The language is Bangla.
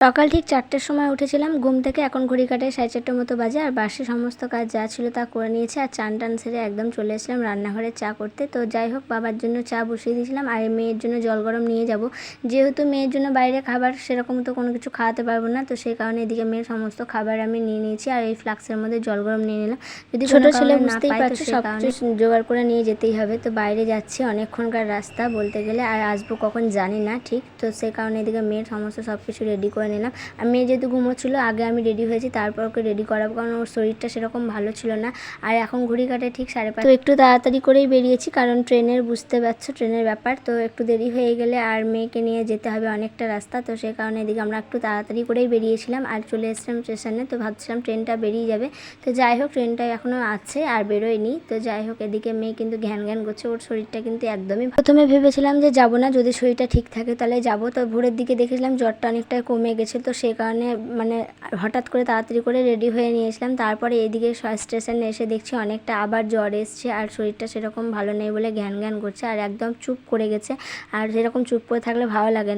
সকাল ঠিক 4টের সময় উঠেছিলাম ঘুম থেকে। এখন ঘড়ি কাটায় 4:30 মতো বাজে। আর বাসি সমস্ত কাজ যা ছিল তা করে নিয়েছি। আর চান টান সেরে একদম চলে এসেছিলাম রান্নাঘরে চা করতে। তো যাই হোক, বাবার জন্য চা বসিয়ে দিয়েছিলাম আর মেয়ের জন্য জল গরম নিয়ে যাব। যেহেতু মেয়ের জন্য বাইরে খাবার সেরকম তো কোনো কিছু খাওয়াতে পারবো না, তো সেই কারণে এদিকে মেয়ের সমস্ত খাবার আমি নিয়ে নিয়েছি আর এই ফ্লাক্সের মধ্যে জল গরম নিয়ে নিলাম। যদি ছোট ছেলে বুঝতেই পারছো, সব কিছু জোগাড় করে নিয়ে যেতেই হবে। তো বাইরে যাচ্ছি, অনেকক্ষণকার রাস্তা বলতে গেলে, আর আসবো কখন জানি না ঠিক। তো সেই কারণে এদিকে মেয়ের সমস্ত সব কিছু রেডি করে নিলাম। আর মেয়ে যেহেতু ঘুমোচ্ছিল, আগে আমি রেডি হয়েছি, তারপর ওকে রেডি করাবো, কারণ ওর শরীরটা সেরকম ভালো ছিল না। আর এখন ঘড়ি কাটে ঠিক 5:30। তো একটু তাড়াতাড়ি করেই বেরিয়েছি, কারণ ট্রেনের বুঝতে পারছো ট্রেনের ব্যাপার। তো একটু দেরি হয়ে গেলে আর মেয়েকে নিয়ে যেতে হবে অনেকটা রাস্তা, তো সেই কারণে এদিকে আমরা একটু তাড়াতাড়ি করেই বেরিয়েছিলাম আর চলে এসেছিলাম স্টেশনে। তো ভাবছিলাম ট্রেনটা বেরিয়ে যাবে, তো যাই হোক ট্রেনটা এখনও আছে আর বেরোয়নি। তো যাই হোক, এদিকে মেয়ে কিন্তু ঘ্যান ঘ্যান করছে, ওর শরীরটা কিন্তু একদমই। প্রথমে ভেবেছিলাম যে যাবো না, যদি শরীরটা ঠিক থাকে তাহলে যাবো। তো ভোরের দিকে দেখেছিলাম জ্বরটা অনেকটাই কমে গেছে, তো সেই কারণে মানে হঠাৎ করে তাড়াতাড়ি করে রেডি হয়ে নিয়েছিলাম। তারপরে এদিকে স্টেশনে এসে দেখছি অনেকটা আবার জ্বর এসছে আর শরীরটা সেরকম ভালো নেই বলে ঘ্যান ঘ্যান করছে আর একদম চুপ করে গেছে। আর সেরকম চুপ করে থাকলে ভালো লাগে না।